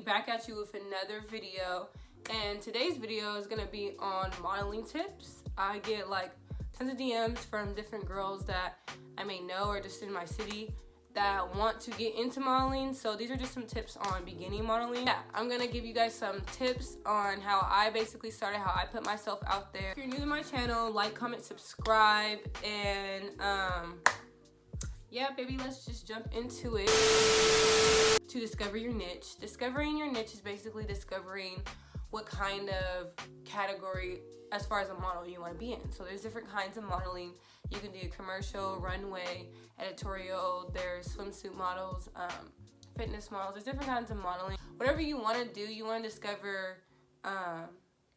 back at you with another video, and today's video is gonna be on modeling tips. I get like tons of DMs from different girls that I may know or just in my city that want to get into modeling, so these are just some tips on beginning modeling. Yeah, I'm gonna give you guys some tips on how I basically started, how I put myself out there. If you're new to my channel, like, comment, subscribe, and yeah, baby, let's just jump into it. To discover your niche. Discovering your niche is basically discovering what kind of category as far as a model you want to be in. So there's different kinds of modeling. You can do commercial, runway, editorial, there's swimsuit models, fitness models. There's different kinds of modeling. Whatever you want to do, you want to discover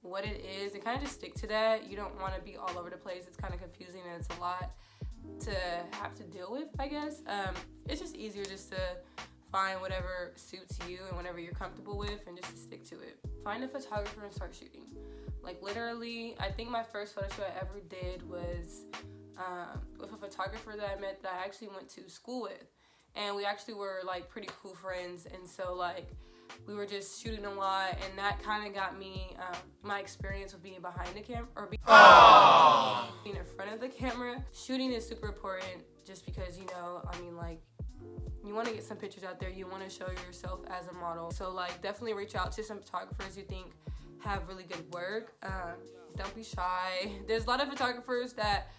what it is and kind of just stick to that. You don't want to be all over the place. It's kind of confusing and it's a lot to have to deal with, I guess. It's just easier just to find whatever suits you and whatever you're comfortable with and just to stick to it. Find a photographer and start shooting. Like literally, I think my first photo shoot I ever did was with a photographer that I met that I actually went to school with. And we actually were like pretty cool friends, and so like we were just shooting a lot, and that kind of got me my experience with being behind the camera or being in front of the camera. Shooting is super important just because, you know, I mean, like, you want to get some pictures out there, you want to show yourself as a model. So like definitely reach out to some photographers you think have really good work. Don't be shy. There's a lot of photographers that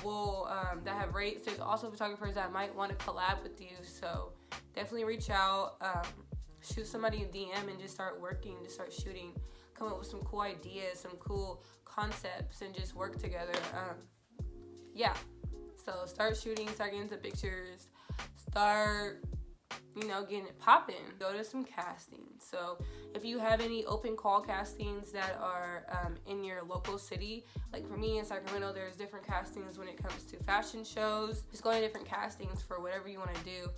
will that have rates. There's also photographers that might want to collab with you, so definitely reach out. Shoot somebody a DM and just start working, just start shooting. Come up with some cool ideas, some cool concepts, and just work together. Yeah, so start shooting, start getting into pictures, start, you know, getting it popping. Go to some castings. So if you have any open call castings that are in your local city, like for me in Sacramento, there's different castings when it comes to fashion shows. Just going to different castings for whatever you want to do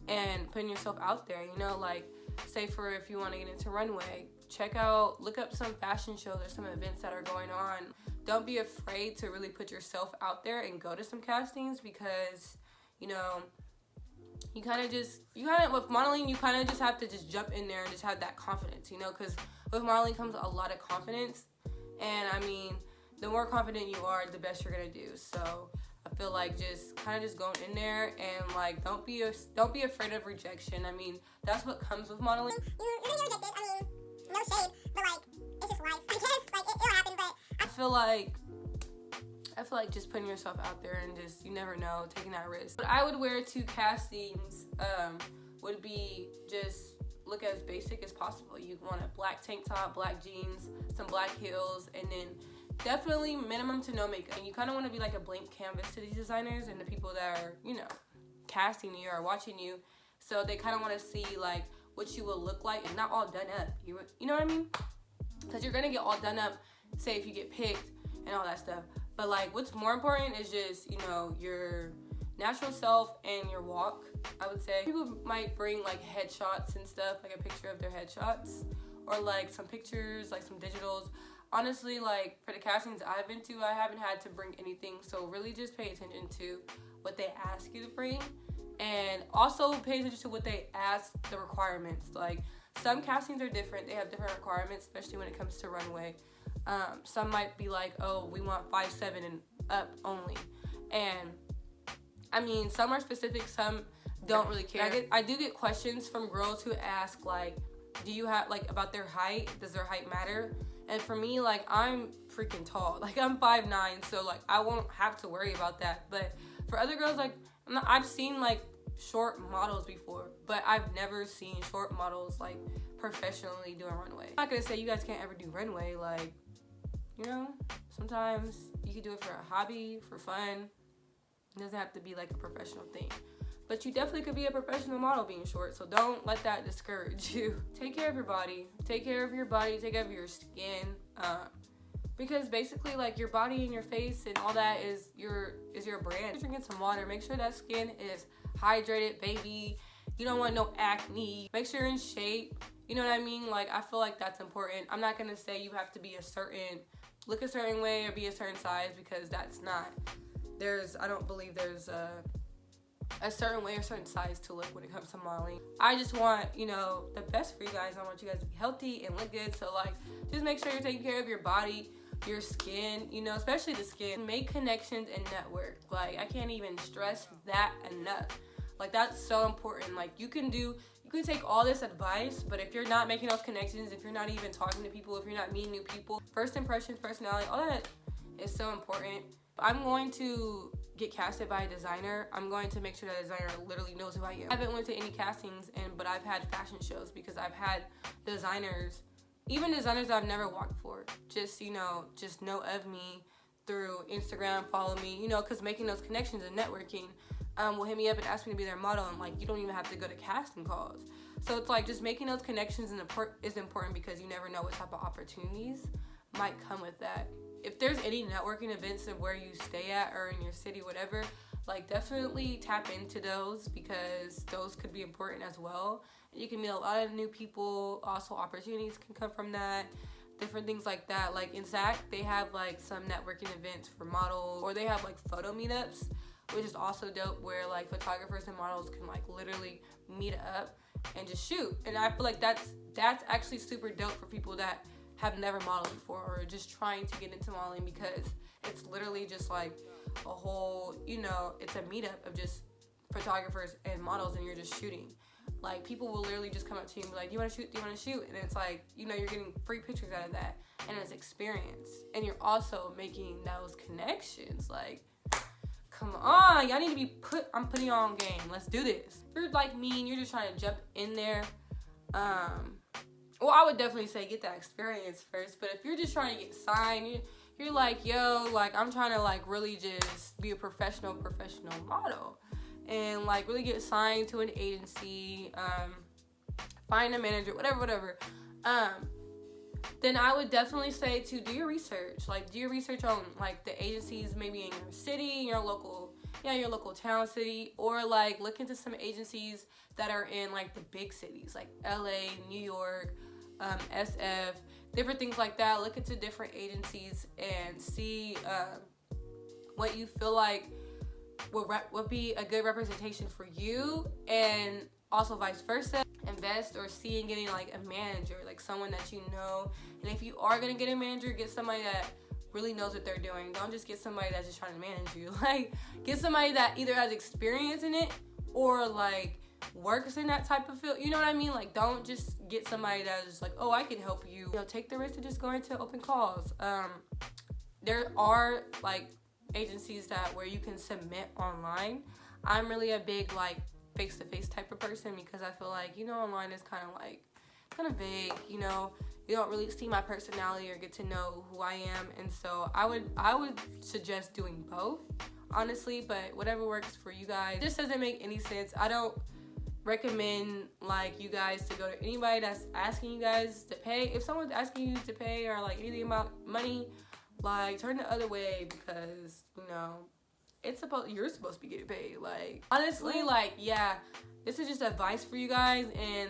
and putting yourself out there, you know, like say for if you want to get into runway, look up some fashion shows or some events that are going on. Don't be afraid to really put yourself out there and go to some castings, because, you know, with modeling, you kind of just have to just jump in there and just have that confidence, you know, because with modeling comes a lot of confidence. And I mean, the more confident you are, the best you're going to do. So I feel like just kind of going in there and like, don't be afraid of rejection. I mean, that's what comes with modeling. You're gonna get rejected. I mean, no shade, but like, it's just life. I guess, like, it'll happen, but I feel like just putting yourself out there and just, you never know, taking that risk. What I would wear to castings would be just look as basic as possible. You want a black tank top, black jeans, some black heels, and then definitely minimum to no makeup. And you kind of want to be like a blank canvas to these designers and the people that are, you know, casting you or watching you. So they kind of want to see like what you will look like and not all done up. You know what I mean? Because you're going to get all done up, say if you get picked and all that stuff. But like what's more important is just, you know, your natural self and your walk, I would say. People might bring like headshots and stuff, like a picture of their headshots or like some pictures, like some digitals. Honestly, like for the castings I've been to, I haven't had to bring anything. So really just pay attention to what they ask you to bring, and also pay attention to what they ask, the requirements. Like some castings are different. They have different requirements, especially when it comes to runway. Some might be like, oh, we want 5'7" and up only. And I mean, some are specific, some don't really care. I do get questions from girls who ask like, do you have like about their height? Does their height matter? And for me, like, I'm freaking tall. Like, I'm 5'9", so like I won't have to worry about that. But for other girls, like, I've seen like short models before, but I've never seen short models like professionally doing runway. I'm not gonna say you guys can't ever do runway. Like, you know, sometimes you can do it for a hobby, for fun. It doesn't have to be like a professional thing. But you definitely could be a professional model being short, so don't let that discourage you. Take care of your body. Take care of your body. Take care of your skin. Because basically, like, your body and your face and all that is your brand. Drinking some water. Make sure that skin is hydrated, baby. You don't want no acne. Make sure you're in shape. You know what I mean? Like, I feel like that's important. I'm not gonna say you have to be look a certain way or be a certain size, because that's not. I don't believe there's a certain way or certain size to look when it comes to modeling. I just want, you know, the best for you guys. I want you guys to be healthy and look good. So like, just make sure you're taking care of your body, your skin, you know, especially the skin. Make connections and network. Like, I can't even stress that enough. Like, that's so important. Like, you can take all this advice, but if you're not making those connections, if you're not even talking to people, if you're not meeting new people, first impressions, personality, all that is so important. I'm going to get casted by a designer. I'm going to make sure that designer literally knows who I am. I haven't went to any castings, but I've had fashion shows because I've had designers, even designers that I've never walked for, just, you know, just know of me through Instagram, follow me, you know, because making those connections and networking will hit me up and ask me to be their model, and like, you don't even have to go to casting calls. So it's like, just making those connections is important because you never know what type of opportunities might come with that. If there's any networking events of where you stay at or in your city, whatever, like, definitely tap into those because those could be important as well. You can meet a lot of new people. Also, opportunities can come from that. Different things like that. Like in Zach, they have like some networking events for models, or they have like photo meetups, which is also dope, where like photographers and models can like literally meet up and just shoot. And I feel like that's actually super dope for people that have never modeled before or just trying to get into modeling, because it's literally just like a whole, you know, it's a meetup of just photographers and models, and you're just shooting. Like, people will literally just come up to you and be like, do you want to shoot? Do you want to shoot? And it's like, you know, you're getting free pictures out of that, and it's experience. And you're also making those connections. Like, come on, y'all need to be I'm putting y'all on game. Let's do this. If you're like me and you're just trying to jump in there, well, I would definitely say get that experience first. But if you're just trying to get signed, you're like, yo, like, I'm trying to like really just be a professional model and like really get signed to an agency, find a manager, whatever, then I would definitely say to do your research. Like, do your research on like the agencies maybe in your city, your local town, city, or like look into some agencies that are in like the big cities like LA, New York, SF, different things like that. Look into different agencies and see what you feel like would be a good representation for you, and also vice versa. Invest or see in getting like a manager, like someone that you know. And if you are gonna get a manager, get somebody that really knows what they're doing. Don't just get somebody that's just trying to manage you. Like, get somebody that either has experience in it or like works in that type of field. You know what I mean? Like, don't just get somebody that's just like, oh, I can help you. You know, take the risk of just going to open calls. There are like agencies that where you can submit online. I'm really a big like face-to-face type of person because I feel like, you know, online is kind of vague, you know. You don't really see my personality or get to know who I am, and so I would suggest doing both, honestly, but whatever works for you guys. This doesn't make any sense. I don't recommend like you guys to go to anybody that's asking you guys to pay. If someone's asking you to pay or like anything about money, like, turn the other way, because, you know, you're supposed to be getting paid. Like, honestly, like, yeah, this is just advice for you guys, and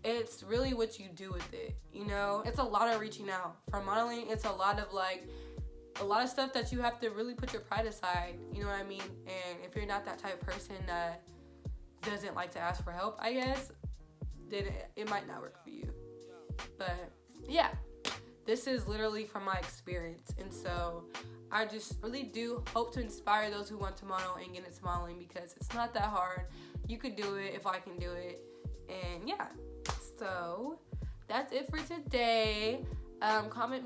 it's really what you do with it, you know. It's a lot of reaching out for modeling. It's a lot of stuff that you have to really put your pride aside, you know what I mean? And if you're not that type of person that doesn't like to ask for help, I guess, then it might not work for you. But yeah, this is literally from my experience, and so I just really do hope to inspire those who want to model and get into modeling, because it's not that hard. You could do it if I can do it. And yeah, so that's it for today. Comment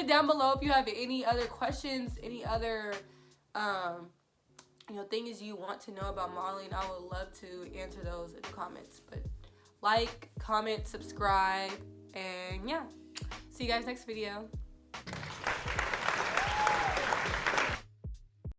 down below if you have any other questions, any other things you want to know about modeling. I would love to answer those in the comments. But like, comment, subscribe, and yeah, see you guys next video.